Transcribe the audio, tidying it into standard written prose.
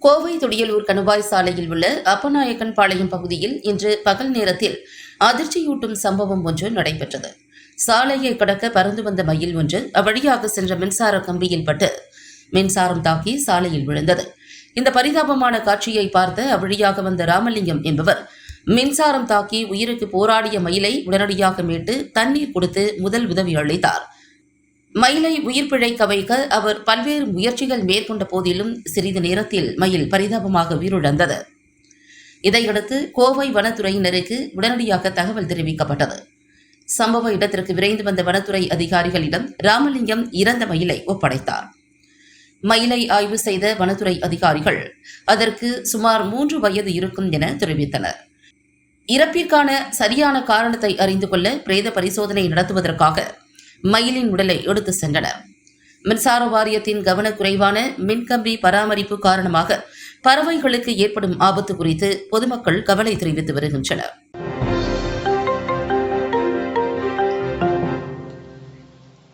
கோவை துடியலூர் கணுவாய் சாலையில் உள்ள அப்பநாயக்கன் பாளையம் பகுதியில் இன்று பகல் நேரத்தில் அதிர்ச்சியூட்டும் சம்பவம் ஒன்று நடைபெற்றது. சாலையை கடக்க பறந்து வந்த மயில் ஒன்று அவ்வழியாக சென்ற மின்சார கம்பியில் பட்டு மின்சாரம் தாக்கி சாலையில் விழுந்தது. இந்த பரிதாபமான காட்சியை பார்த்த அவ்வழியாக வந்த ராமலிங்கம் என்பவர் மின்சாரம் தாக்கி உயிருக்கு போராடிய மயிலை உடனடியாக மீட்டு தண்ணீர் கொடுத்து முதல் உதவி அளித்தார். மயிலை உயிர் பிழைக்க வைக்க அவர் பல்வேறு முயற்சிகள் மேற்கொண்ட போதிலும் சிறிது நேரத்தில் மயில் பரிதாபமாக உயிரிழந்தது. இதையடுத்து கோவை வனத்துறையினருக்கு உடனடியாக தகவல் தெரிவிக்கப்பட்டது. சம்பவ இடத்திற்கு விரைந்து வந்த வனத்துறை அதிகாரிகளிடம் ராமலிங்கம் இறந்த மயிலை ஒப்படைத்தார். மயிலை ஆய்வு செய்த வனத்துறை அதிகாரிகள் அதற்கு சுமார் 3 வயது இருக்கும் என தெரிவித்தனர். இறப்பிற்கான சரியான காரணத்தை அறிந்து கொள்ள பிரேத பரிசோதனை நடத்துவதற்காக மயிலின் உடலை எடுத்து சென்றனர். மின்சார வாரியத்தின் கவனக்குறைவான மின்கம்பி பராமரிப்பு காரணமாக பறவைகளுக்கு ஏற்படும் ஆபத்து குறித்து பொதுமக்கள் கவலை தெரிவித்து வருகின்றனர்.